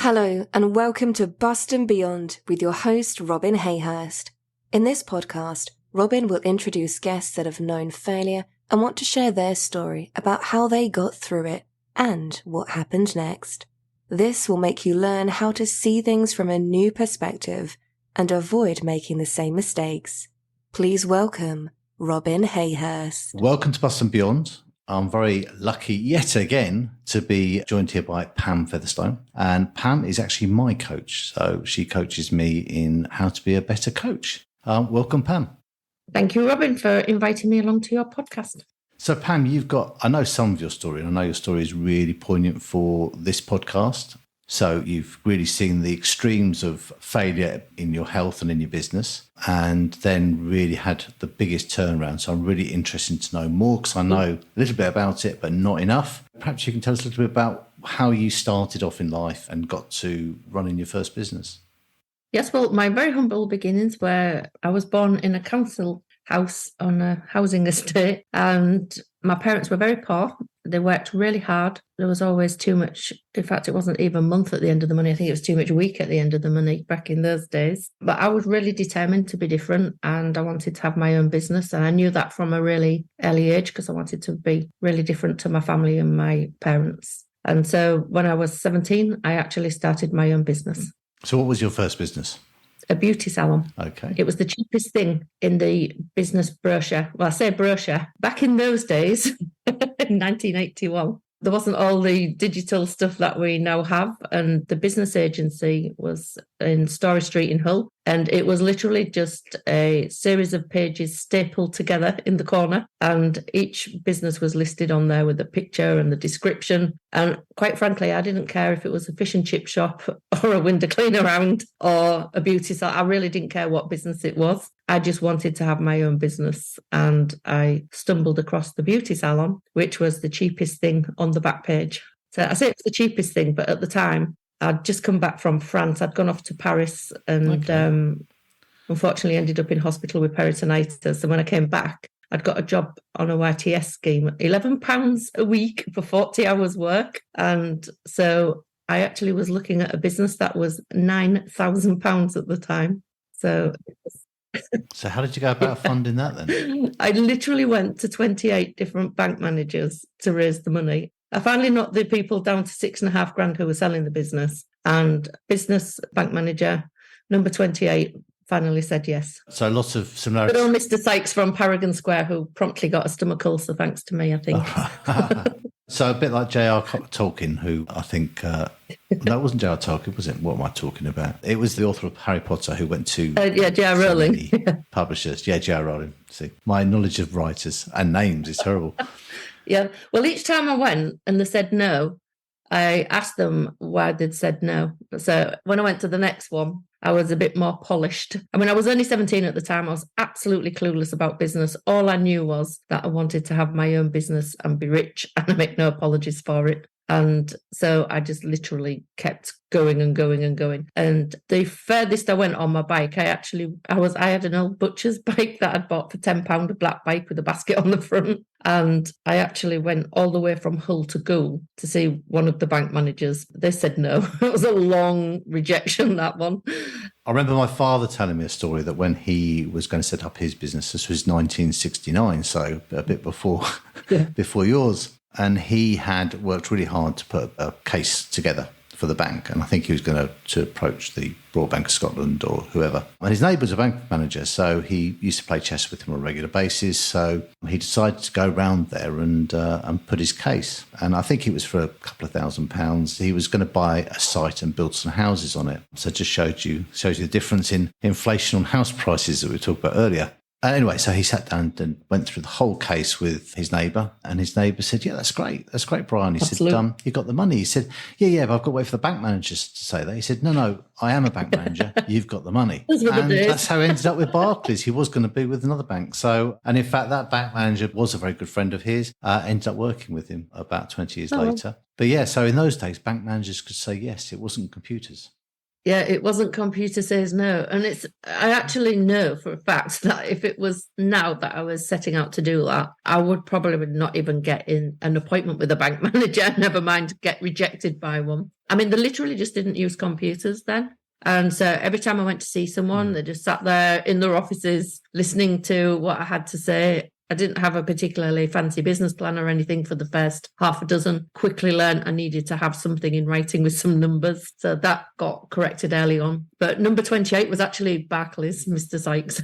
Hello and welcome to Bust and Beyond with your host Robin Hayhurst. In this podcast, Robin will introduce guests that have known failure and want to share their story about how they got through it and what happened next. This will make you learn how to see things from a new perspective and avoid making the same mistakes. Please welcome Robin Hayhurst. Welcome to Bust and Beyond. I'm very lucky yet again to be joined here by Pam Featherstone. And Pam is actually my coach. So she coaches me in how to be a better coach. Welcome, Pam. Thank you, Robin, for inviting me along to your podcast. So Pam, I know some of your story, and I know your story is really poignant for this podcast. So you've really seen the extremes of failure in your health and in your business, and then really had the biggest turnaround. So I'm really interested to know more because I know a little bit about it, but not enough. Perhaps you can tell us a little bit about how you started off in life and got to running your first business. Yes, well, my very humble beginnings were I was born in a council house on a housing estate, and my parents were very poor. They worked really hard. There was always too much. In fact, it wasn't even a month at the end of the money. I think it was too much week at the end of the money back in those days. But I was really determined to be different, and I wanted to have my own business. And I knew that from a really early age because I wanted to be really different to my family and my parents. And so when I was 17, I actually started my own business. So what was your first business? A beauty salon. Okay. It was the cheapest thing in the business brochure. Well, I say brochure. Back in those days, in 1981, there wasn't all the digital stuff that we now have. And the business agency was in Story Street in Hull. And it was literally just a series of pages stapled together in the corner. And each business was listed on there with the picture and the description. And quite frankly, I didn't care if it was a fish and chip shop or a window cleaner round or a beauty salon. I really didn't care what business it was. I just wanted to have my own business. And I stumbled across the beauty salon, which was the cheapest thing on the back page. So I say it's the cheapest thing, but at the time, I'd just come back from France. I'd gone off to Paris and unfortunately ended up in hospital with peritonitis. And when I came back, I'd got a job on a YTS scheme, £11 a week for 40 hours work. And so I actually was looking at a business that was £9,000 at the time. So how did you go about funding that then? I literally went to 28 different bank managers to raise the money. I finally knocked the people down to £6,500 who were selling the business, and business bank manager number 28 finally said yes. So lots of similarities. Good old Mr. Sykes from Paragon Square, who promptly got a stomach ulcer thanks to me, I think. So a bit like J.R. Tolkien, who I think, that wasn't J.R. Tolkien, was it? What am I talking about? It was the author of Harry Potter who went to J.R. Rowling. Publishers. Yeah, J.R. Rowling. See, my knowledge of writers and names is terrible. Yeah. Well, each time I went and they said no, I asked them why they'd said no. So when I went to the next one, I was a bit more polished. I mean, I was only 17 at the time. I was absolutely clueless about business. All I knew was that I wanted to have my own business and be rich, and I make no apologies for it. And so I just literally kept going and going and going. And the furthest I went on my bike, I had an old butcher's bike that I'd bought for £10, a black bike with a basket on the front. And I actually went all the way from Hull to Goole to see one of the bank managers. They said no. It was a long rejection, that one. I remember my father telling me a story that when he was going to set up his business, this was 1969, so a bit before yours. And he had worked really hard to put a case together for the bank. And I think he was going to approach the Royal Bank of Scotland or whoever. And his neighbour was a bank manager, so he used to play chess with him on a regular basis. So he decided to go round there and put his case. And I think it was for a couple of £1,000. He was going to buy a site and build some houses on it. So it just shows you the difference in inflation on house prices that we talked about earlier. Anyway, so he sat down and went through the whole case with his neighbour, and his neighbour said, "Yeah, that's great, Brian." He Absolutely. said, "You got the money?" He said, "Yeah, but I've got to wait for the bank managers to say that." He said, "No, I am a bank manager. You've got the money." And that's how he ended up with Barclays. He was going to be with another bank. And in fact, that bank manager was a very good friend of his, ended up working with him about 20 years later. But yeah, so in those days, bank managers could say yes. It wasn't computers. Yeah, it wasn't computer says no. And I actually know for a fact that if it was now that I was setting out to do that, I would probably not even get in an appointment with a bank manager, never mind get rejected by one. I mean, they literally just didn't use computers then. And so every time I went to see someone, they just sat there in their offices listening to what I had to say. I didn't have a particularly fancy business plan or anything for the first half a dozen. Quickly learned I needed to have something in writing with some numbers. So that got corrected early on. But number 28 was actually Barclays, Mr. Sykes.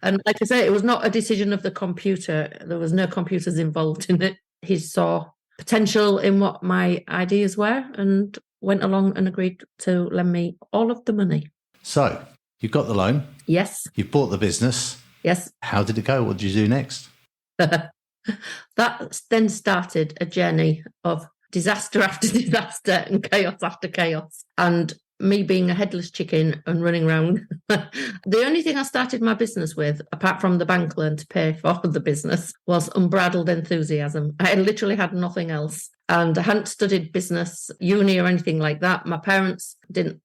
And like I say, it was not a decision of the computer. There was no computers involved in it. He saw potential in what my ideas were and went along and agreed to lend me all of the money. So you got the loan. Yes. You bought the business. Yes. How did it go? What did you do next? That then started a journey of disaster after disaster and chaos after chaos. And me being a headless chicken and running around. The only thing I started my business with, apart from the bank loan to pay for the business, was unbridled enthusiasm. I literally had nothing else. And I hadn't studied business, uni or anything like that. My parents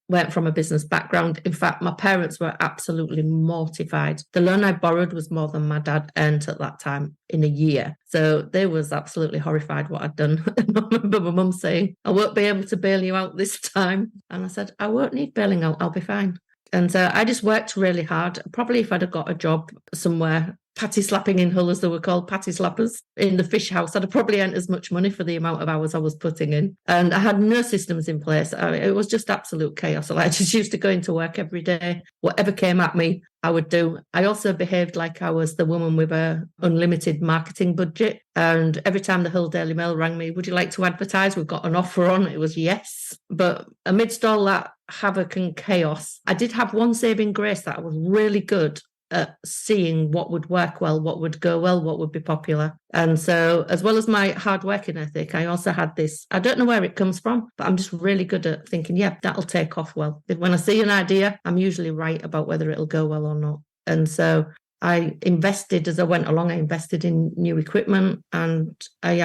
weren't from a business background. In fact, my parents were absolutely mortified. The loan I borrowed was more than my dad earned at that time in a year. So they was absolutely horrified what I'd done. I remember my mum saying, I won't be able to bail you out this time. And I said, I won't need bailing out. I'll be fine. And so I just worked really hard. Probably if I'd have got a job somewhere, patty slapping in Hull, as they were called, patty slappers, in the fish house, I'd have probably earned as much money for the amount of hours I was putting in. And I had no systems in place. It was just absolute chaos. I just used to go into work every day. Whatever came at me, I would do. I also behaved like I was the woman with a unlimited marketing budget. And every time the Hull Daily Mail rang me, would you like to advertise? We've got an offer on. It was yes. But amidst all that havoc and chaos, I did have one saving grace that I was really good at seeing what would work well, what would go well, what would be popular. And so, as well as my hard working ethic, I also had this, I don't know where it comes from, but I'm just really good at thinking, yeah, that'll take off well. When I see an idea, I'm usually right about whether it'll go well or not. And so I invested as I went along. I invested in new equipment and I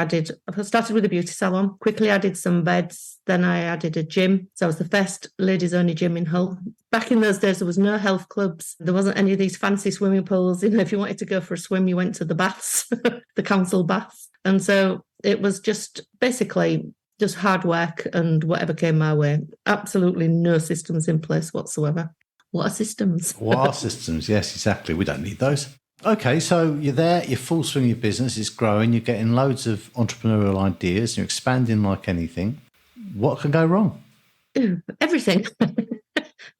started with a beauty salon, quickly added some beds, then I added a gym. So I was the first ladies only gym in Hull. Back in those days, there was no health clubs. There wasn't any of these fancy swimming pools. You know, if you wanted to go for a swim, you went to the baths, the council baths. And so it was just basically just hard work and whatever came my way. Absolutely no systems in place whatsoever. What are systems? What are systems? Yes, exactly. We don't need those. Okay, so you're there, you're full swing your business, it's growing, you're getting loads of entrepreneurial ideas, you're expanding like anything. What can go wrong? Everything.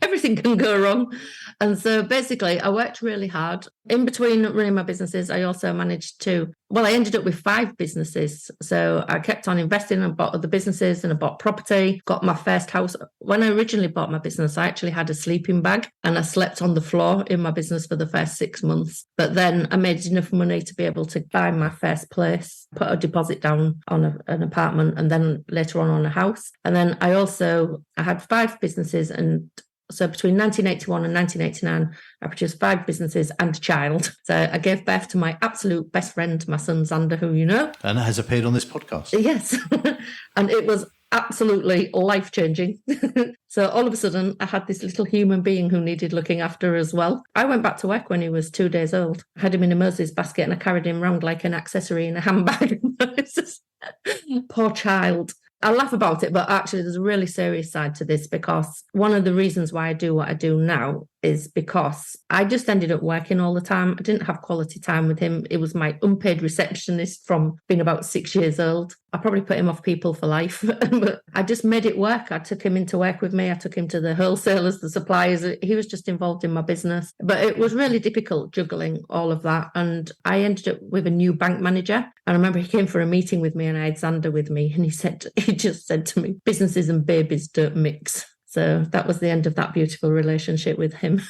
Everything can go wrong. And so basically, I worked really hard. In between running my businesses, I also managed to, I ended up with 5 businesses. So I kept on investing and bought other businesses and I bought property, got my first house. When I originally bought my business, I actually had a sleeping bag and I slept on the floor in my business for the first 6 months. But then I made enough money to be able to buy my first place, put a deposit down on an apartment and then later on a house. And then I had 5 businesses, and so between 1981 and 1989, I produced 5 businesses and a child. So I gave birth to my absolute best friend, my son Xander, who you know. And that has appeared on this podcast. Yes. And it was absolutely life-changing. So all of a sudden, I had this little human being who needed looking after as well. I went back to work when he was 2 days old. I had him in a Moses basket and I carried him around like an accessory in a handbag. It's just, poor child. I laugh about it, but actually there's a really serious side to this, because one of the reasons why I do what I do now is because I just ended up working all the time. I didn't have quality time with him. It was my unpaid receptionist from being about 6 years old. I probably put him off people for life, but I just made it work. I took him into work with me. I took him to the wholesalers, the suppliers. He was just involved in my business. But it was really difficult juggling all of that. And I ended up with a new bank manager. And I remember he came for a meeting with me and I had Xander with me. And he just said to me, businesses and babies don't mix. So that was the end of that beautiful relationship with him.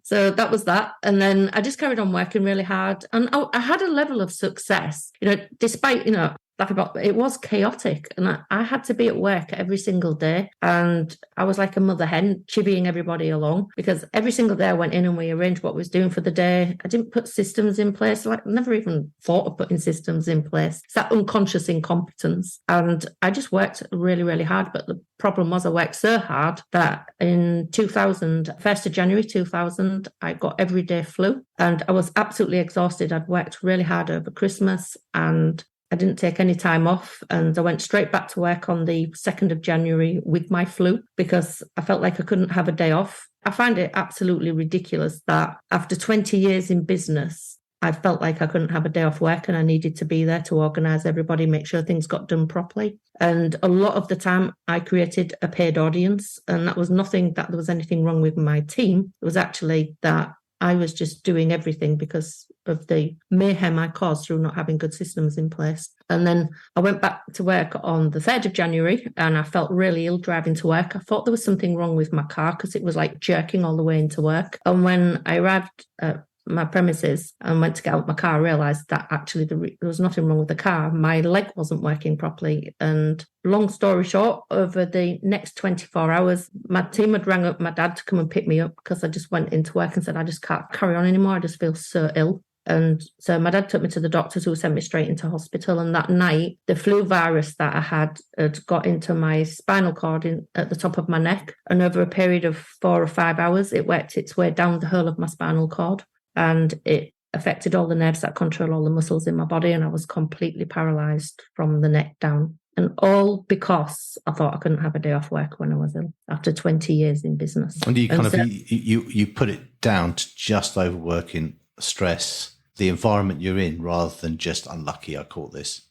So that was that. And then I just carried on working really hard. And I had a level of success, despite, it was chaotic. And I had to be at work every single day. And I was like a mother hen, chivying everybody along, because every single day I went in and we arranged what we was doing for the day. I didn't put systems in place. I never even thought of putting systems in place. It's that unconscious incompetence. And I just worked really, really hard. But the problem was I worked so hard that in 1st of January 2000, I got everyday flu and I was absolutely exhausted. I'd worked really hard over Christmas and I didn't take any time off, and I went straight back to work on the 2nd of January with my flu because I felt like I couldn't have a day off. I find it absolutely ridiculous that after 20 years in business, I felt like I couldn't have a day off work and I needed to be there to organise everybody, make sure things got done properly. And a lot of the time I created a paid audience, and that was nothing that there was anything wrong with my team. It was actually that I was just doing everything because of the mayhem I caused through not having good systems in place. And then I went back to work on the 3rd of January and I felt really ill driving to work. I thought there was something wrong with my car because it was like jerking all the way into work. And when I arrived at my premises and went to get out my car, I realised that actually there was nothing wrong with the car. My leg wasn't working properly. And long story short, over the next 24 hours, my team had rang up my dad to come and pick me up because I just went into work and said, I just can't carry on anymore. I just feel so ill. And so my dad took me to the doctors who sent me straight into hospital. And that night, the flu virus that I had got into my spinal cord at the top of my neck. And over a period of 4 or 5 hours, it worked its way down the whole of my spinal cord. And it affected all the nerves that control all the muscles in my body. And I was completely paralysed from the neck down. And all because I thought I couldn't have a day off work when I was ill after 20 years in business. And you put it down to just overworking, stress, the environment you're in, rather than just unlucky, I caught this.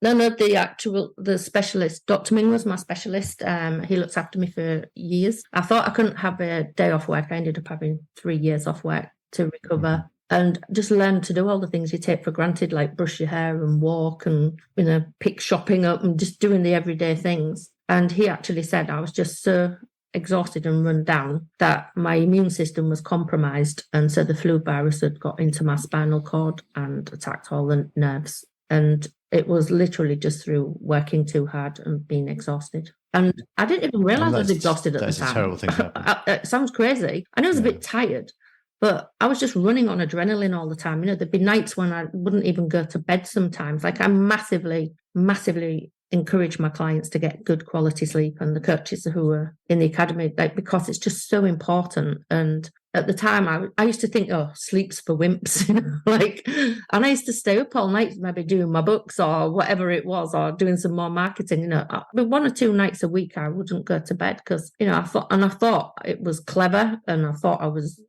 No, the specialist, Dr. Ming was my specialist. He looks after me for years. I thought I couldn't have a day off work. I ended up having 3 years off work to recover and just learn to do all the things you take for granted, like brush your hair and walk and, pick shopping up and just doing the everyday things. And he actually said I was just so exhausted and run down that my immune system was compromised. And so the flu virus had got into my spinal cord and attacked all the nerves. And it was literally just through working too hard and being exhausted. And I didn't even realise I was exhausted at the time. That's a terrible thing to happen. It sounds crazy. I know I was a bit tired, but I was just running on adrenaline all the time. There'd be nights when I wouldn't even go to bed sometimes. Like I massively, massively encourage my clients to get good quality sleep, and the coaches who are in the academy, because it's just so important. And at the time I used to think, sleep's for wimps, and I used to stay up all night, maybe doing my books or whatever it was, or doing some more marketing. But 1 or 2 nights a week I wouldn't go to bed because, I thought it was clever, and I thought I was,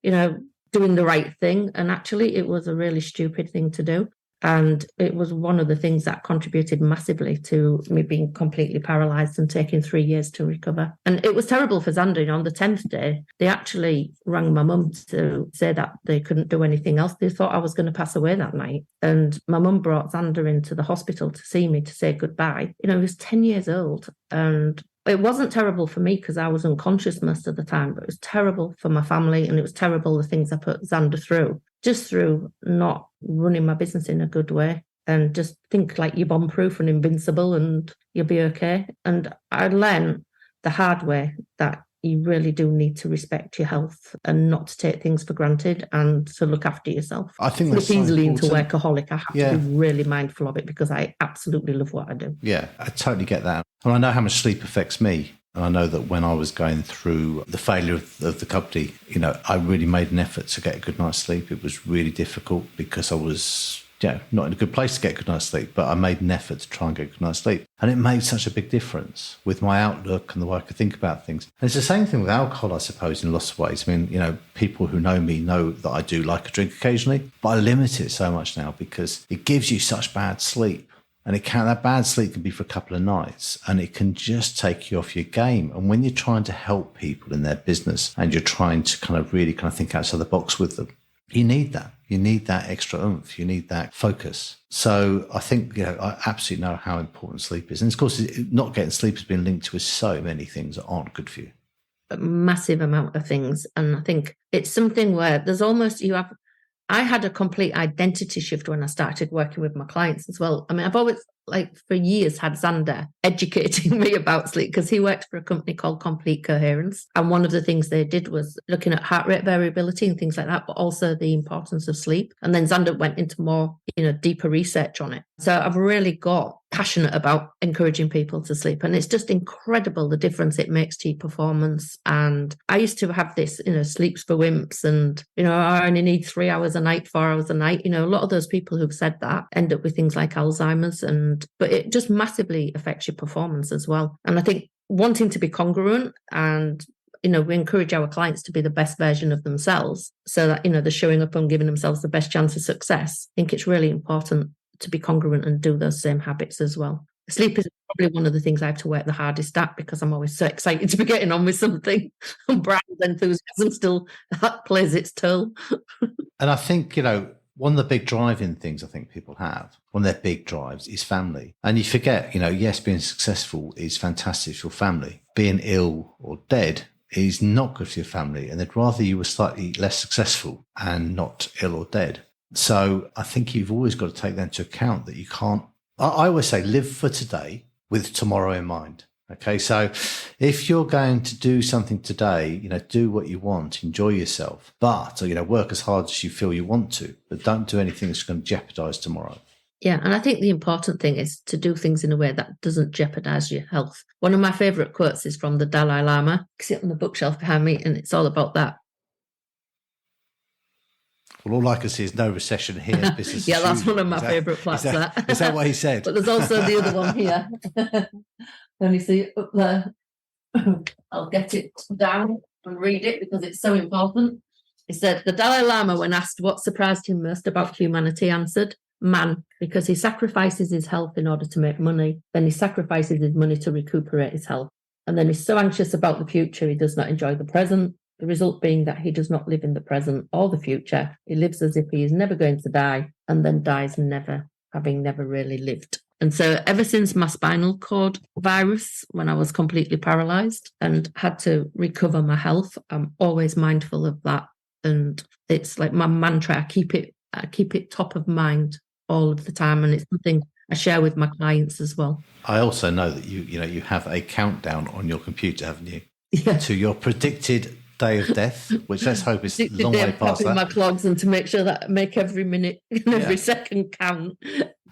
doing the right thing. And actually it was a really stupid thing to do. And it was one of the things that contributed massively to me being completely paralysed and taking 3 years to recover. And it was terrible for Xander. On the 10th day, they actually rang my mum to say that they couldn't do anything else. They thought I was going to pass away that night. And my mum brought Xander into the hospital to see me, to say goodbye. He was 10 years old. And it wasn't terrible for me because I was unconscious most of the time, but it was terrible for my family, and it was terrible the things I put Xander through, just through not running my business in a good way. And just think like you're bomb-proof and invincible and you'll be okay. And I learned the hard way that you really do need to respect your health and not to take things for granted and to look after yourself. I think that's easily into workaholic. I have to be really mindful of it because I absolutely love what I do. Yeah, I totally get that. And I know how much sleep affects me. And I know that when I was going through the failure of the company, I really made an effort to get a good night's sleep. It was really difficult because I was not in a good place to get a good night's sleep, but I made an effort to try and get a good night's sleep. And it made such a big difference with my outlook and the way I could think about things. And it's the same thing with alcohol, I suppose, in lots of ways. I mean, people who know me know that I do like a drink occasionally, but I limit it so much now because it gives you such bad sleep. And that bad sleep can be for a couple of nights, and it can just take you off your game. And when you're trying to help people in their business and you're trying to really think outside the box with them, you need that. You need that extra oomph. You need that focus. So I think, I absolutely know how important sleep is. And of course, not getting sleep has been linked with so many things that aren't good for you. A massive amount of things. And I think it's something where there's almost, I had a complete identity shift when I started working with my clients as well. I mean, I've always, for years, had Xander educating me about sleep because he worked for a company called Complete Coherence. And one of the things they did was looking at heart rate variability and things like that, but also the importance of sleep. And then Xander went into more, deeper research on it. So I've really got passionate about encouraging people to sleep. And it's just incredible the difference it makes to your performance. And I used to have this, sleeps for wimps and, I only need 3 hours a night, 4 hours a night. A lot of those people who've said that end up with things like Alzheimer's, but it just massively affects your performance as well. And I think wanting to be congruent and we encourage our clients to be the best version of themselves so that, they're showing up and giving themselves the best chance of success. I think it's really important to be congruent and do those same habits as well. Sleep is probably one of the things I have to work the hardest at because I'm always so excited to be getting on with something. And Brian's enthusiasm still plays its toll. And I think, one of the big driving things I think people have, one of their big drives is family. And you forget, yes, being successful is fantastic for your family. Being ill or dead is not good for your family. And they'd rather you were slightly less successful and not ill or dead. So I think you've always got to take that into account that you can't, I always say, live for today with tomorrow in mind. Okay. So if you're going to do something today, do what you want, enjoy yourself, but, work as hard as you feel you want to, but don't do anything that's going to jeopardize tomorrow. Yeah. And I think the important thing is to do things in a way that doesn't jeopardize your health. One of my favorite quotes is from the Dalai Lama. I see it on the bookshelf behind me, and it's all about that. Well, all I can see is no recession here. Yeah, that's one of my favourite quotes. Is that what he said? But there's also the other one here. Let me see it up there. I'll get it down and read it because it's so important. He said, the Dalai Lama, when asked what surprised him most about humanity, answered, man, because he sacrifices his health in order to make money. Then he sacrifices his money to recuperate his health. And then he's so anxious about the future, he does not enjoy the present. The result being that he does not live in the present or the future. He lives as if he is never going to die and then dies never, having never really lived. And so ever since my spinal cord virus, when I was completely paralyzed and had to recover my health, I'm always mindful of that. And it's like my mantra. I keep it top of mind all of the time. And it's something I share with my clients as well. I also know that you have a countdown on your computer, haven't you? Yeah. To your predicted day of death, which let's hope is a long way past that. My clogs and to make sure that I make every minute and every second count.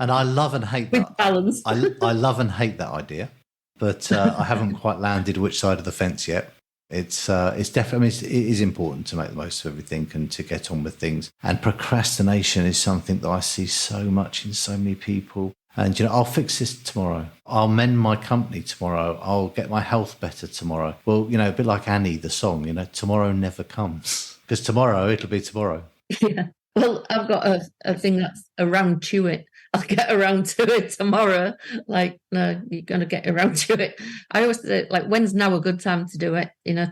And I love and hate that. With balance. I love and hate that idea, but I haven't quite landed which side of the fence yet. It's definitely, it is important to make the most of everything and to get on with things. And procrastination is something that I see so much in so many people. And, I'll fix this tomorrow. I'll mend my company tomorrow. I'll get my health better tomorrow. Well, a bit like Annie, the song, tomorrow never comes. Because tomorrow, it'll be tomorrow. Yeah. Well, I've got a thing that's around to it. I'll get around to it tomorrow. Like, no, you're going to get around to it. I always say, like, when's now a good time to do it? And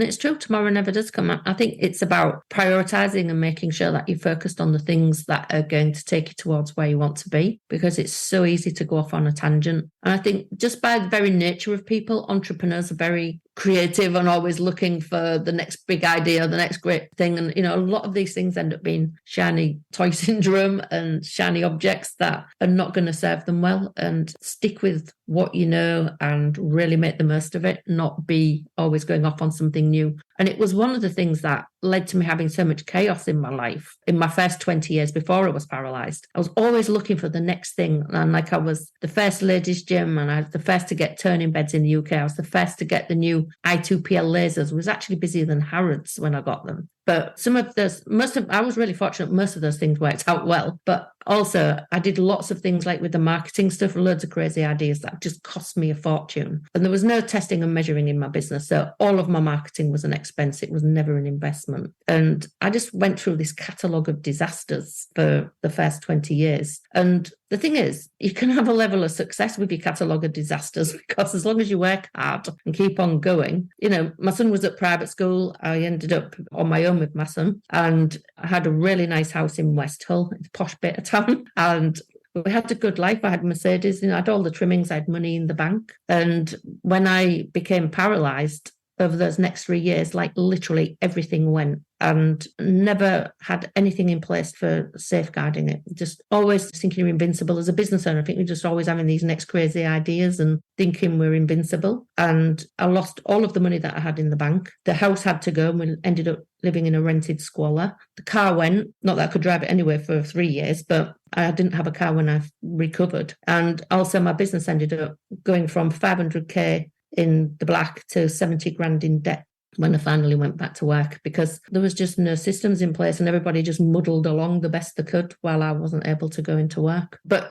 it's true, tomorrow never does come. I think it's about prioritizing and making sure that you're focused on the things that are going to take you towards where you want to be, because it's so easy to go off on a tangent. And I think just by the very nature of people, entrepreneurs are very creative and always looking for the next big idea, the next great thing. And, a lot of these things end up being shiny toy syndrome and shiny objects that are not going to serve them well. And stick with what you know and really make the most of it, not be always going off on something new. And it was one of the things that led to me having so much chaos in my life. In my first 20 years before I was paralyzed, I was always looking for the next thing. And like, I was the first ladies' gym, and I was the first to get turning beds in the UK. I was the first to get the new I2PL lasers. I was actually busier than Harrods when I got them. But I was really fortunate. Most of those things worked out well. But also, I did lots of things like with the marketing stuff, loads of crazy ideas that just cost me a fortune. And there was no testing and measuring in my business. So all of my marketing was an expense. It was never an investment. And I just went through this catalogue of disasters for the first 20 years. And the thing is, you can have a level of success with your catalogue of disasters, because as long as you work hard and keep on going, my son was at private school. I ended up on my own with my son, and I had a really nice house in West Hull, it's a posh bit of town. And we had a good life. I had Mercedes, I had all the trimmings, I had money in the bank. And when I became paralysed, over those next 3 years, like literally everything went, and never had anything in place for safeguarding it. Just always thinking you're invincible as a business owner. I think we're just always having these next crazy ideas and thinking we're invincible. And I lost all of the money that I had in the bank. The house had to go and we ended up living in a rented squalor. The car went, not that I could drive it anyway for 3 years, but I didn't have a car when I recovered. And also my business ended up going from 500k in the black to 70 grand in debt when I finally went back to work, because there was just no systems in place and everybody just muddled along the best they could while I wasn't able to go into work. But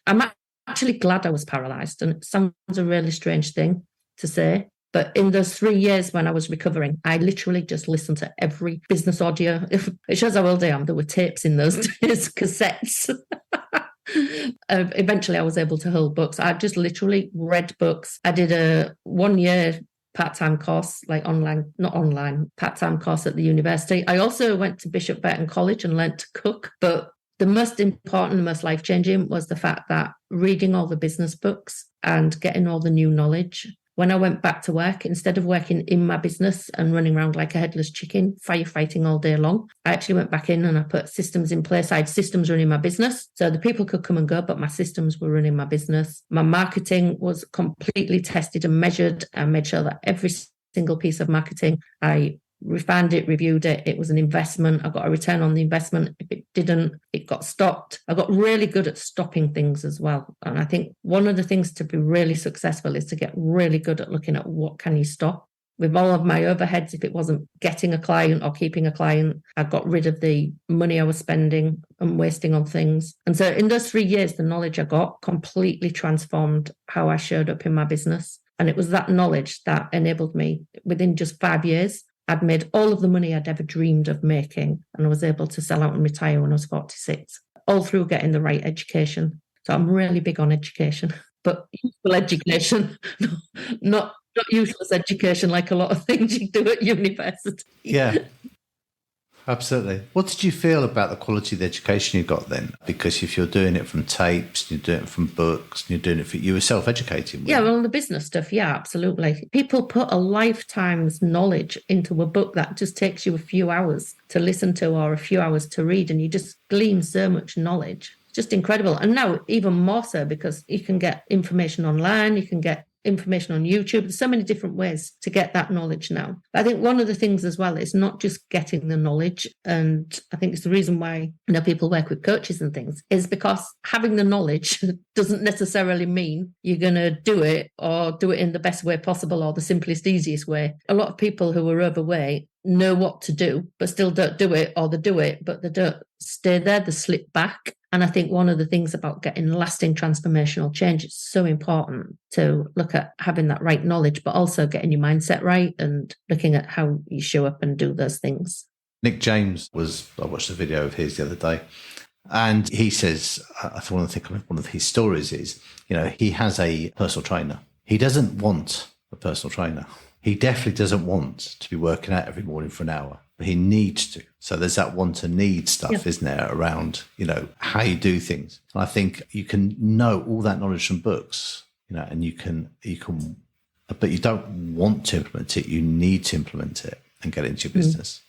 I'm actually glad I was paralysed, and it sounds a really strange thing to say. But in those 3 years when I was recovering, I literally just listened to every business audio. It shows how old I am. There were tapes in those days, cassettes. Eventually, I was able to hold books. I just literally read books. I did a 1 year part-time course, like part-time course at the university. I also went to Bishop Burton College and learnt to cook. But the most important, the most life-changing was the fact that reading all the business books and getting all the new knowledge. When I went back to work, instead of working in my business and running around like a headless chicken, firefighting all day long, I actually went back in and I put systems in place. I had systems running my business. So the people could come and go, but my systems were running my business. My marketing was completely tested and measured. I made sure that every single piece of marketing, I refined it, reviewed it. It was an investment. I got a return on the investment. If it didn't, it got stopped. I got really good at stopping things as well. And I think one of the things to be really successful is to get really good at looking at what can you stop. With all of my overheads, if it wasn't getting a client or keeping a client, I got rid of the money I was spending and wasting on things. And so in those 3 years, the knowledge I got completely transformed how I showed up in my business. And it was that knowledge that enabled me within just 5 years. I'd made all of the money I'd ever dreamed of making, and I was able to sell out and retire when I was 46, all through getting the right education. So I'm really big on education, but useful education, not useless education like a lot of things you do at university. Yeah, absolutely. What did you feel about the quality of the education you got then? Because if you're doing it from tapes, you're doing it from books, you're doing it you were self-educating. Yeah, well, the business stuff, yeah, absolutely. People put a lifetime's knowledge into a book that just takes you a few hours to listen to or a few hours to read, and you just glean so much knowledge. Just incredible. And now even more so, because you can get information online, you can get information on YouTube. There's so many different ways to get that knowledge now. But I think one of the things as well is not just getting the knowledge. And I think it's the reason why people work with coaches and things, is because having the knowledge doesn't necessarily mean you're going to do it or do it in the best way possible or the simplest, easiest way. A lot of people who are overweight know what to do, but still don't do it, or they do it, but they don't stay there, they slip back. And I think one of the things about getting lasting transformational change is so important to look at having that right knowledge, but also getting your mindset right and looking at how you show up and do those things. Nick James I watched a video of his the other day, and he says, I want to think one of his stories is, he has a personal trainer. He doesn't want a personal trainer. He definitely doesn't want to be working out every morning for an hour, but he needs to. So there's that want and need stuff, isn't there, around, how you do things. And I think you can know all that knowledge from books, and you can, but you don't want to implement it. You need to implement it and get into your business.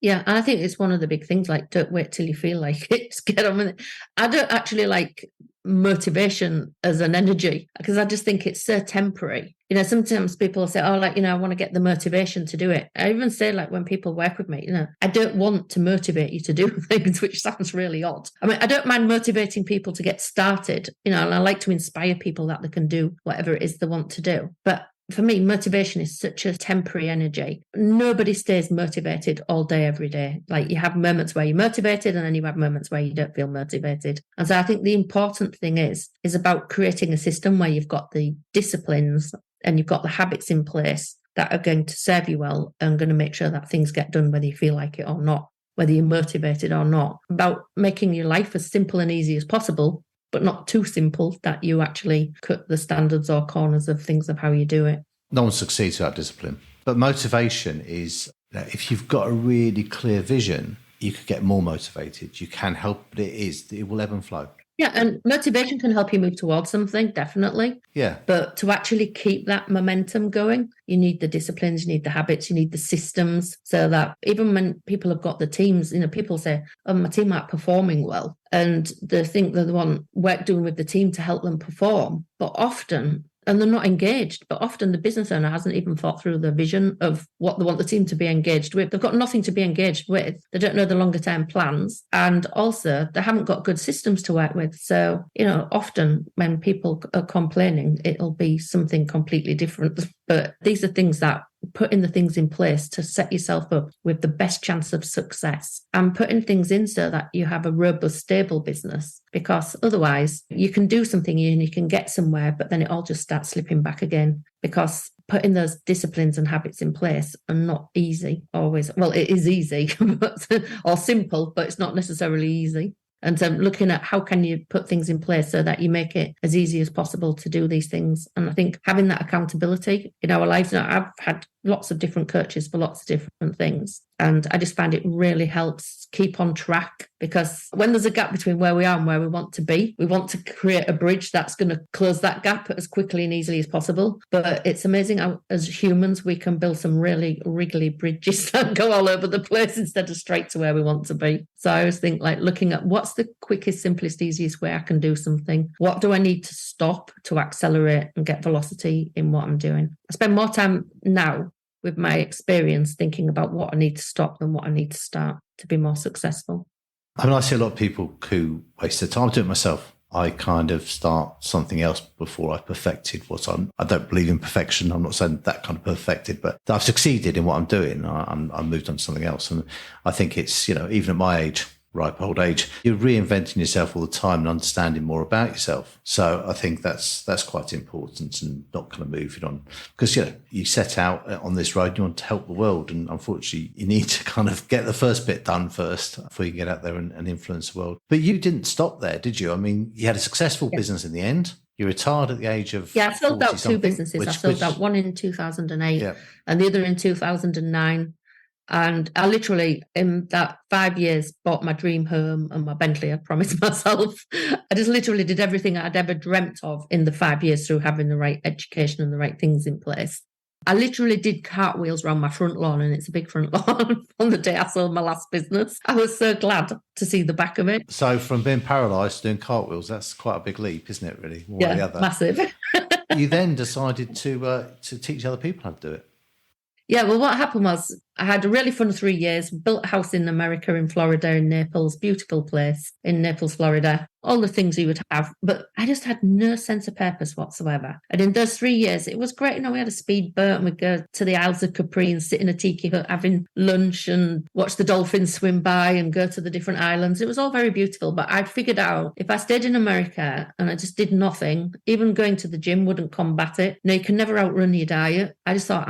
Yeah, and I think it's one of the big things, like, don't wait till you feel like it. Just get on with it. I don't actually like motivation as an energy, because I just think it's so temporary. Sometimes people say, I want to get the motivation to do it. I even say, like, when people work with me, I don't want to motivate you to do things, which sounds really odd. I mean, I don't mind motivating people to get started, and I like to inspire people that they can do whatever it is they want to do. But for me, motivation is such a temporary energy. Nobody stays motivated all day, every day. Like, you have moments where you're motivated and then you have moments where you don't feel motivated. And so I think the important thing is about creating a system where you've got the disciplines and you've got the habits in place that are going to serve you well and going to make sure that things get done whether you feel like it or not, whether you're motivated or not. About making your life as simple and easy as possible, but not too simple that you actually cut the standards or corners of things of how you do it. No one succeeds without discipline. But motivation is, if you've got a really clear vision, you could get more motivated. You can help, but it will ebb and flow. Yeah, and motivation can help you move towards something, definitely. Yeah. But to actually keep that momentum going, you need the disciplines, you need the habits, you need the systems, so that even when people have got the teams, people say, oh, my team aren't performing well. And they think they're the one work doing with the team to help them perform. But often, and they're not engaged, but often the business owner hasn't even thought through the vision of what they want the team to be engaged with. They've got nothing to be engaged with. They don't know the longer term plans. And also they haven't got good systems to work with. So, often when people are complaining, it'll be something completely different. But these are things that putting the things in place to set yourself up with the best chance of success, and putting things in so that you have a robust, stable business, because otherwise you can do something and you can get somewhere, but then it all just starts slipping back again, because putting those disciplines and habits in place are not easy always. Well, it is easy or simple, but it's not necessarily easy. And so looking at how can you put things in place so that you make it as easy as possible to do these things. And I think having that accountability in our lives, I've had lots of different coaches for lots of different things. And I just find it really helps keep on track, because when there's a gap between where we are and where we want to be, we want to create a bridge that's going to close that gap as quickly and easily as possible. But it's amazing how, as humans, we can build some really wriggly bridges that go all over the place instead of straight to where we want to be. So I always think, like, looking at what's the quickest, simplest, easiest way I can do something? What do I need to stop to accelerate and get velocity in what I'm doing? I spend more time now with my experience thinking about what I need to stop than what I need to start to be more successful. I mean, I see a lot of people who waste their time. I do it myself. I kind of start something else before I've perfected I don't believe in perfection. I'm not saying that kind of perfected, but I've succeeded in what I'm doing. I'm moved on to something else. And I think it's, even at my age, ripe old age, you're reinventing yourself all the time and understanding more about yourself. So I think that's quite important, and not kind of moving on, because you set out on this road, you want to help the world, and unfortunately you need to kind of get the first bit done first before you get out there and influence the world. But you didn't stop there, did you? I mean, you had a successful business in the end. You retired at the age of I sold out two businesses. I sold out one in 2008 and the other in 2009. And I literally, in that 5 years, bought my dream home and my Bentley, I promised myself. I just literally did everything I'd ever dreamt of in the 5 years through having the right education and the right things in place. I literally did cartwheels around my front lawn, and it's a big front lawn, on the day I sold my last business. I was so glad to see the back of it. So from being paralysed to doing cartwheels, that's quite a big leap, isn't it, really? One or the other. Massive. You then decided to teach other people how to do it. Yeah, well, what happened was I had a really fun 3 years, built a house in America, in Florida, in Naples, beautiful place in Naples, Florida, all the things you would have. But I just had no sense of purpose whatsoever. And in those 3 years, it was great. We had a speedboat and we'd go to the Isles of Capri and sit in a tiki hut having lunch and watch the dolphins swim by and go to the different islands. It was all very beautiful. But I'd figured out if I stayed in America and I just did nothing, even going to the gym wouldn't combat it. You can never outrun your diet. I just thought,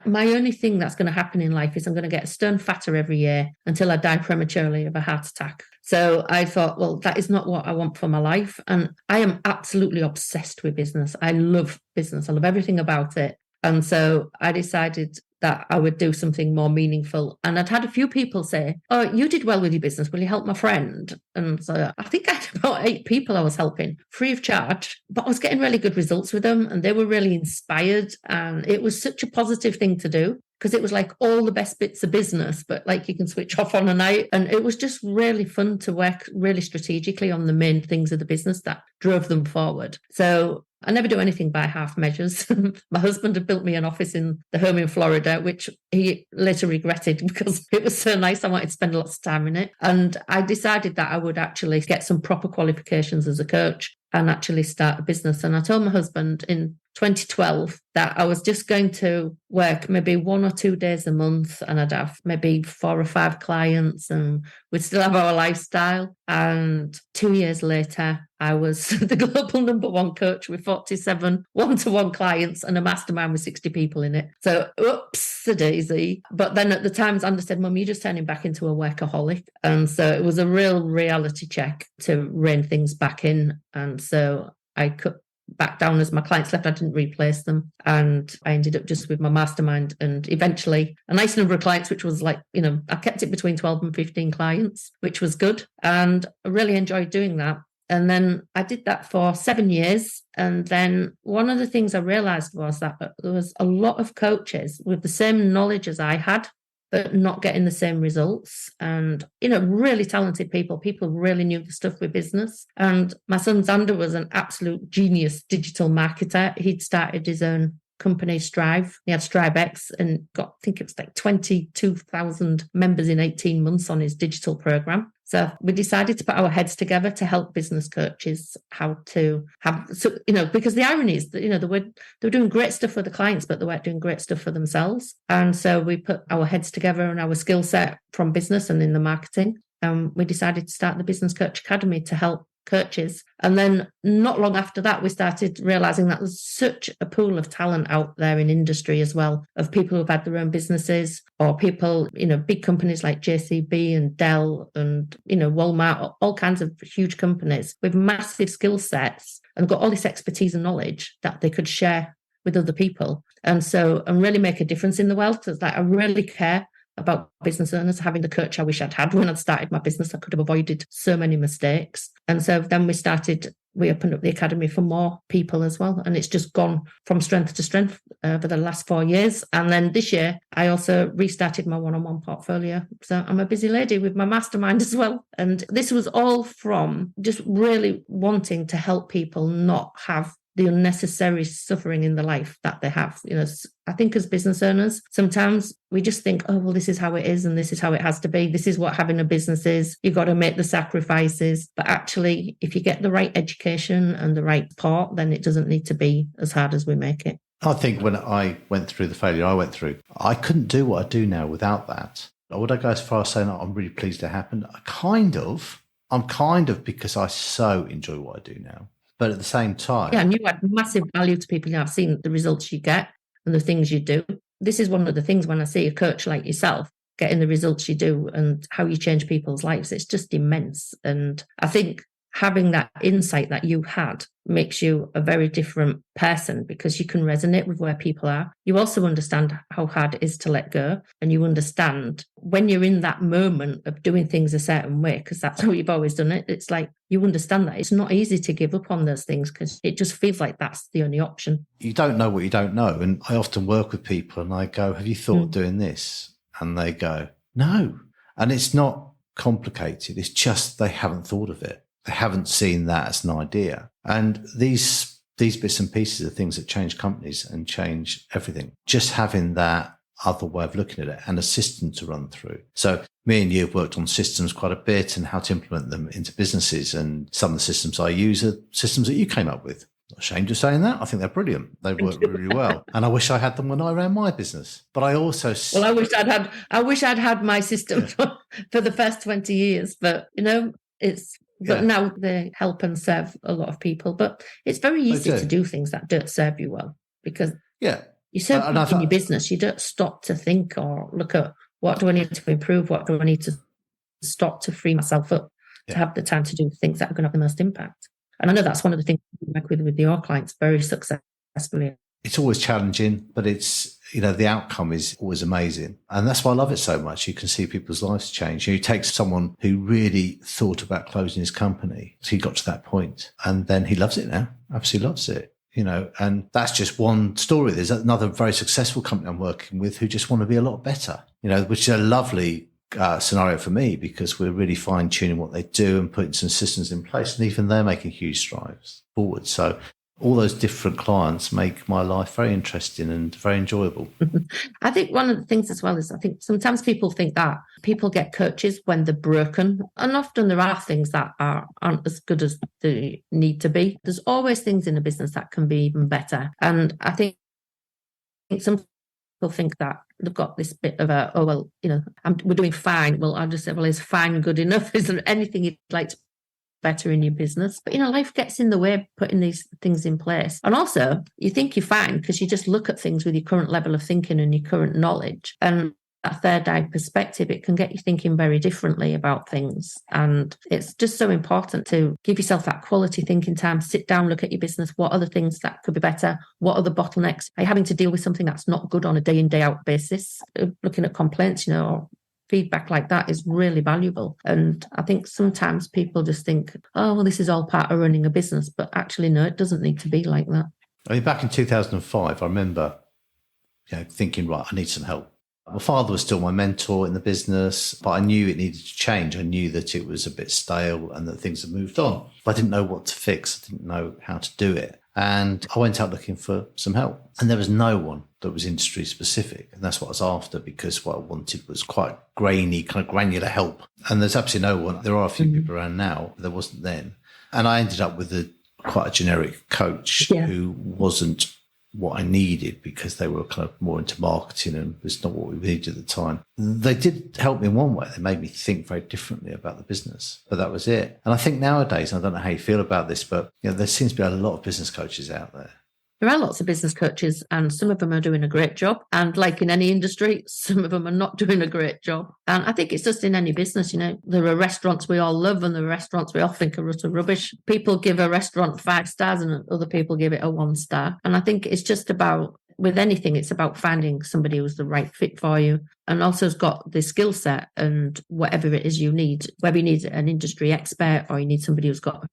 my only thing that's going to happen in life is I'm going to get a stone fatter every year until I die prematurely of a heart attack. So I thought, well, that is not what I want for my life. And I am absolutely obsessed with business. I love business. I love everything about it. And so I decided that I would do something more meaningful. And I'd had a few people say, oh, you did well with your business. Will you help my friend? And so I think I had about 8 people I was helping free of charge, but I was getting really good results with them and they were really inspired. And it was such a positive thing to do, because it was like all the best bits of business, but like you can switch off on a night. And it was just really fun to work really strategically on the main things of the business that drove them forward. So I never do anything by half measures. My husband had built me an office in the home in Florida, which he later regretted because it was so nice. I wanted to spend lots of time in it. And I decided that I would actually get some proper qualifications as a coach and actually start a business. And I told my husband in 2012 that I was just going to work maybe 1 or 2 days a month and I'd have maybe 4 or 5 clients and we'd still have our lifestyle. And 2 years later, I was the global #1 coach with 47 one-to-one clients and a mastermind with 60 people in it. So, oops-a-daisy. But then at the time, Xander said, Mum, you're just turning back into a workaholic. And so it was a real reality check to rein things back in. And so I cut back down as my clients left. I didn't replace them. And I ended up just with my mastermind and eventually a nice number of clients, which was like, I kept it between 12 and 15 clients, which was good. And I really enjoyed doing that. And then I did that for 7 years. And then one of the things I realized was that there was a lot of coaches with the same knowledge as I had, but not getting the same results. And, really talented people really knew the stuff with business. And my son Xander was an absolute genius digital marketer. He'd started his own company, Strive. He had Strive X and got, I think it was like 22,000 members in 18 months on his digital program. So we decided to put our heads together to help business coaches how to have, because the irony is that, they were doing great stuff for the clients, but they weren't doing great stuff for themselves. And so we put our heads together and our skill set from business and in the marketing. We decided to start the Business Coach Academy to help coaches. And then not long after that, we started realizing that there's such a pool of talent out there in industry as well, of people who've had their own businesses, or people, big companies like JCB and Dell and, Walmart, all kinds of huge companies with massive skill sets and got all this expertise and knowledge that they could share with other people. And really make a difference in the world. It's like, I really care about business owners having the coach I wish I'd had when I'd started my business. I could have avoided so many mistakes. And so then we opened up the academy for more people as well. And it's just gone from strength to strength over the last 4 years. And then this year, I also restarted my one-on-one portfolio. So I'm a busy lady with my mastermind as well. And this was all from just really wanting to help people not have the unnecessary suffering in the life that they have. I think as business owners, sometimes we just think, oh, well, this is how it is and this is how it has to be. This is what having a business is. You've got to make the sacrifices. But actually, if you get the right education and the right support, then it doesn't need to be as hard as we make it. I think when I went through the failure I went through, I couldn't do what I do now without that. Would I go as far as saying, oh, I'm really pleased it happened? I'm kind of because I so enjoy what I do now. But at the same time... Yeah, and you add massive value to people. I've seen the results you get and the things you do. This is one of the things when I see a coach like yourself getting the results you do and how you change people's lives, it's just immense. And I think having that insight that you had makes you a very different person because you can resonate with where people are. You also understand how hard it is to let go. And you understand when you're in that moment of doing things a certain way, because that's how you've always done it. It's like you understand that it's not easy to give up on those things because it just feels like that's the only option. You don't know what you don't know. And I often work with people and I go, have you thought of doing this? And they go, no. And it's not complicated. It's just they haven't thought of it. They haven't seen that as an idea. And these bits and pieces are things that change companies and change everything. Just having that other way of looking at it and a system to run through. So me and you have worked on systems quite a bit and how to implement them into businesses. And some of the systems I use are systems that you came up with. Not ashamed of saying that. I think they're brilliant. They work really well. And I wish I had them when I ran my business. But I also... Well, I wish I'd had my system for the first 20 years. But, it's... But now they help and serve a lot of people. But it's very easy to do things that don't serve you well because you serve in your business. You don't stop to think or look at what do I need to improve? What do I need to stop to free myself up to have the time to do things that are going to have the most impact? And I know that's one of the things we work with your clients very successfully. It's always challenging, but it's, the outcome is always amazing. And that's why I love it so much. You can see people's lives change. You take someone who really thought about closing his company. So he got to that point and then he loves it now. Absolutely loves it, and that's just one story. There's another very successful company I'm working with who just want to be a lot better, which is a lovely scenario for me because we're really fine tuning what they do and putting some systems in place. And even they're making huge strides forward. So all those different clients make my life very interesting and very enjoyable. I think one of the things as well is I think sometimes people think that people get coaches when they're broken. And often there are things that aren't as good as they need to be. There's always things in a business that can be even better. And I think some people think that they've got this bit of we're doing fine. Well, I'll just say, well, is fine good enough? Is there anything you'd like to better in your business? But life gets in the way of putting these things in place. And also you think you're fine because you just look at things with your current level of thinking and your current knowledge. And that third eye perspective, it can get you thinking very differently about things. And it's just so important to give yourself that quality thinking time, sit down, look at your business. What are the things that could be better? What are the bottlenecks? Are you having to deal with something that's not good on a day in, day out basis? Looking at complaints, or feedback like that is really valuable. And I think sometimes people just think, oh, well, this is all part of running a business. But actually, no, it doesn't need to be like that. I mean, back in 2005, I remember thinking, right, I need some help. My father was still my mentor in the business, but I knew it needed to change. I knew that it was a bit stale and that things had moved on. But I didn't know what to fix. I didn't know how to do it. And I went out looking for some help. And there was no one that was industry specific. And that's what I was after, because what I wanted was quite grainy, kind of granular help. And there's absolutely no one. There are a few people around now, but there wasn't then. And I ended up with quite a generic coach who wasn't what I needed, because they were kind of more into marketing and it's not what we needed at the time. They did help me in one way. They made me think very differently about the business, but that was it. And I think nowadays, and I don't know how you feel about this, but there seems to be a lot of business coaches out there. There are lots of business coaches, and some of them are doing a great job. And like in any industry, some of them are not doing a great job. And I think it's just in any business, there are restaurants we all love and there are restaurants we all think are utter rubbish. People give a restaurant 5 stars and other people give it a 1 star. And I think it's just about, with anything, it's about finding somebody who's the right fit for you and also has got the skill set and whatever it is you need, whether you need an industry expert or you need somebody who's got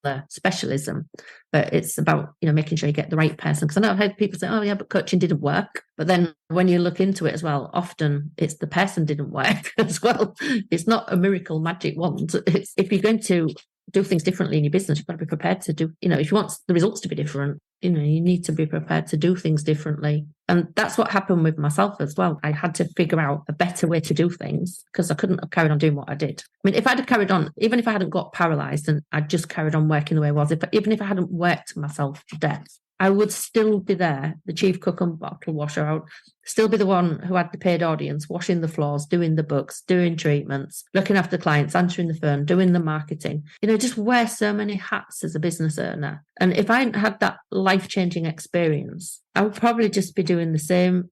the specialism. But it's about making sure you get the right person, because I know I've heard people say, oh yeah, but coaching didn't work. But then when you look into it as well, often it's the person didn't work as well. It's not a miracle magic wand. It's, if you're going to do things differently in your business, you've got to be prepared to do, if you want the results to be different, you need to be prepared to do things differently. And that's what happened with myself as well. I had to figure out a better way to do things, because I couldn't have carried on doing what I did. I mean, if I'd have carried on, even if I hadn't got paralysed and I'd just carried on working the way I was, even if I hadn't worked myself to death, I would still be there, the chief cook and bottle washer. I would still be the one who had the paid audience, washing the floors, doing the books, doing treatments, looking after clients, answering the phone, doing the marketing. Just wear so many hats as a business owner. And if I hadn't had that life-changing experience, I would probably just be doing the same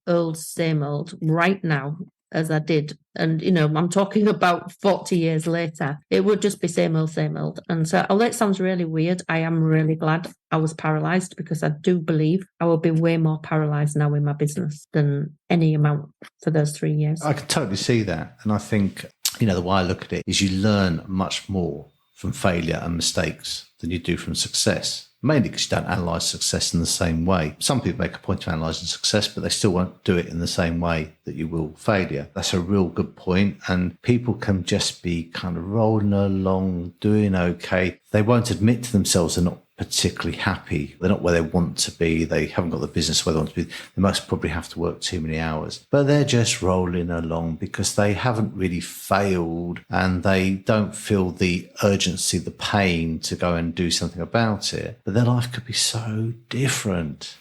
old right now as I did. And, I'm talking about 40 years later, it would just be same old. And so, although it sounds really weird, I am really glad I was paralysed, because I do believe I will be way more paralysed now in my business than any amount for those 3 years. I can totally see that. And I think, the way I look at it is you learn much more from failure and mistakes than you do from success. Mainly because you don't analyse success in the same way. Some people make a point of analysing success, but they still won't do it in the same way that you will failure. That's a real good point. And people can just be kind of rolling along, doing okay. They won't admit to themselves they're not particularly happy. They're not where they want to be. They haven't got the business where they want to be. They most probably have to work too many hours. But they're just rolling along because they haven't really failed and they don't feel the urgency, the pain to go and do something about it. But their life could be so different.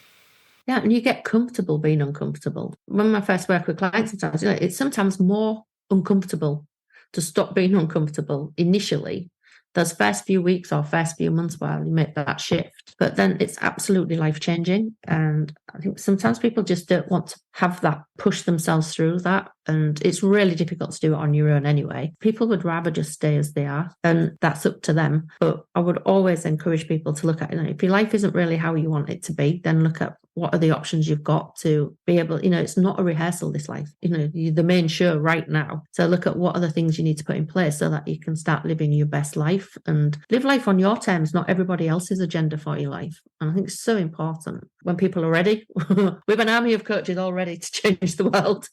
Yeah, and you get comfortable being uncomfortable. When I first work with clients, sometimes it's sometimes more uncomfortable to stop being uncomfortable initially. Those first few weeks or first few months while you make that shift. But then it's absolutely life-changing. And I think sometimes people just don't want to have that, push themselves through that. And it's really difficult to do it on your own anyway. People would rather just stay as they are, and that's up to them. But I would always encourage people to look at, if your life isn't really how you want it to be, then look at what are the options you've got to be able, it's not a rehearsal, this life, you're the main show right now. So look at what are the things you need to put in place so that you can start living your best life and live life on your terms, not everybody else's agenda for your life. And I think it's so important when people are ready. We have an army of coaches all ready to change the world.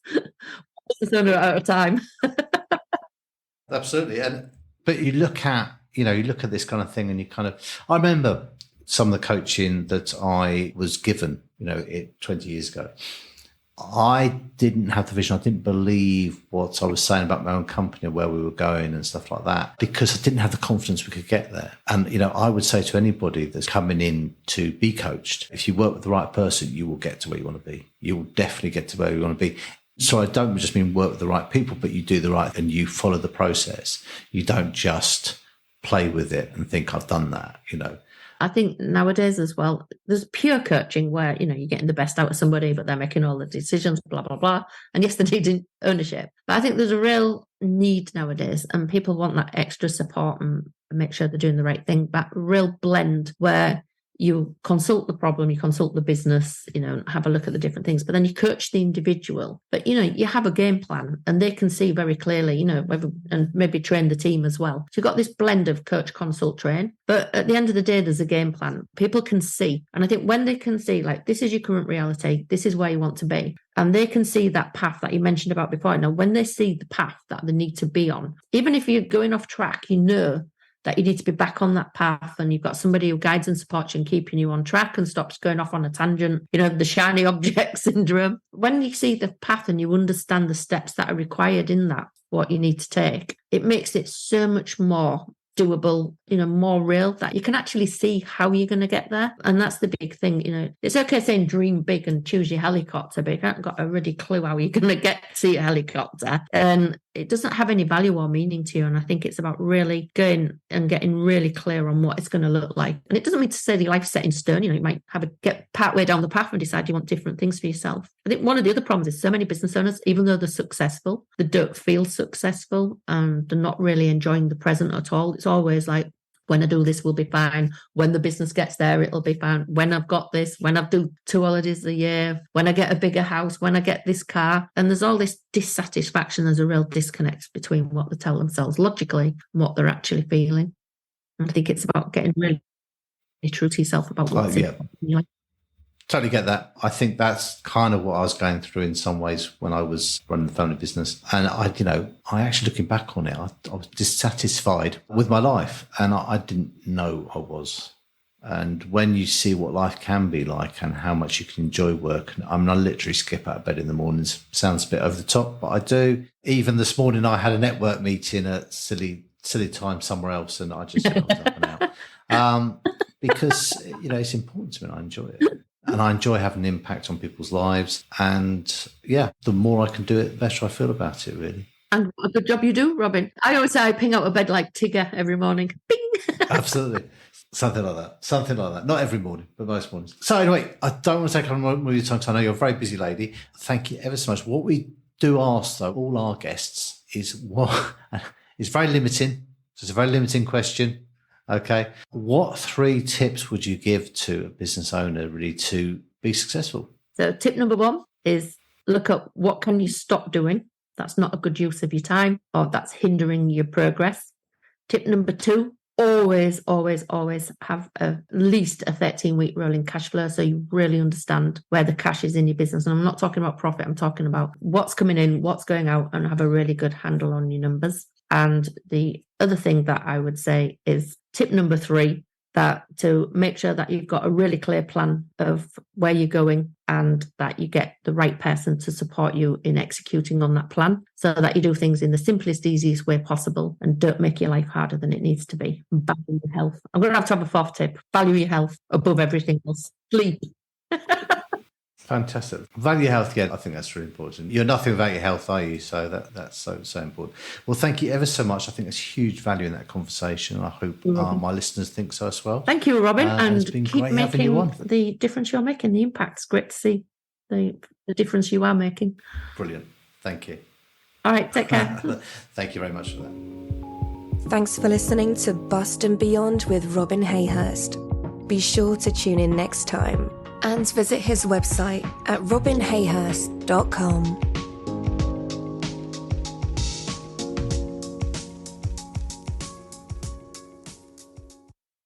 Sooner at a time. Absolutely. But you look at this kind of thing and I remember some of the coaching that I was given, 20 years ago. I didn't have the vision. I didn't believe what I was saying about my own company, where we were going and stuff like that, because I didn't have the confidence we could get there. And, I would say to anybody that's coming in to be coached, if you work with the right person, you will get to where you want to be. You will definitely get to where you want to be. So I don't just mean work with the right people, but you do the right and you follow the process. You don't just play with it and think I've done that, I think nowadays as well, there's pure coaching where, you're getting the best out of somebody, but they're making all the decisions, blah, blah, blah. And yes, they need ownership. But I think there's a real need nowadays, and people want that extra support and make sure they're doing the right thing. That real blend where you consult the problem, you consult the business, have a look at the different things, but then you coach the individual. But, you have a game plan and they can see very clearly, and maybe train the team as well. So you've got this blend of coach, consult, train. But at the end of the day, there's a game plan. People can see. And I think when they can see, like, this is your current reality, this is where you want to be, and they can see that path that you mentioned about before. Now, when they see the path that they need to be on, even if you're going off track, that you need to be back on that path, and you've got somebody who guides and supports you and keeping you on track and stops going off on a tangent, the shiny object syndrome. When you see the path and you understand the steps that are required in that, what you need to take, it makes it so much more doable, more real, that you can actually see how you're going to get there. And that's the big thing. It's okay saying dream big and choose your helicopter, but you haven't got a really clue how you're going to get to your helicopter, and it doesn't have any value or meaning to you. And I think it's about really going and getting really clear on what it's going to look like. And it doesn't mean to say that your life's set in stone. You might get partway down the path and decide you want different things for yourself. I think one of the other problems is so many business owners, even though they're successful, they don't feel successful and they're not really enjoying the present at all. It's always like, when I do this, we'll be fine. When the business gets there, it'll be fine. When I've got this, when I do 2 holidays a year, when I get a bigger house, when I get this car. And there's all this dissatisfaction. There's a real disconnect between what they tell themselves logically and what they're actually feeling. And I think it's about getting really true to yourself about what's important in your life. Totally get that. I think that's kind of what I was going through in some ways when I was running the family business. And I actually, looking back on it, I was dissatisfied with my life, and I didn't know I was. And when you see what life can be like and how much you can enjoy work, I literally skip out of bed in the mornings. Sounds a bit over the top, but I do. Even this morning, I had a network meeting at silly time somewhere else, and I just was up and out. Because, it's important to me and I enjoy it. And I enjoy having an impact on people's lives. And the more I can do it, the better I feel about it, really. And what a good job you do, Robin. I always say I ping out of bed like Tigger every morning. Bing! Absolutely. Something like that. Not every morning, but most mornings. So anyway, I don't want to take on more of your time because I know you're a very busy lady. Thank you ever so much. What we do ask, though, all our guests is it's very limiting. So it's a very limiting question. Okay. What 3 tips would you give to a business owner really to be successful? So tip number 1 is look up what can you stop doing that's not a good use of your time or that's hindering your progress. Tip number 2, always have at least a 13-week rolling cash flow so you really understand where the cash is in your business. And I'm not talking about profit, I'm talking about what's coming in, what's going out, and have a really good handle on your numbers. And the other thing that I would say is tip number 3, that to make sure that you've got a really clear plan of where you're going and that you get the right person to support you in executing on that plan so that you do things in the simplest, easiest way possible and don't make your life harder than it needs to be. And value your health. I'm going to have a 4th tip. Value your health above everything else. Sleep. Fantastic. Value your health, I think that's really important. You're nothing without your health, are you? So that's so important. Well, thank you ever so much. I think there's huge value in that conversation. I hope my listeners think so as well. Thank you, Robin. And keep making the difference you're making, the impact. It's great to see the difference you are making. Brilliant. Thank you. All right, take care. Thank you very much for that. Thanks for listening to Bust and Beyond with Robin Hayhurst. Be sure to tune in next time and visit his website at robinhayhurst.com.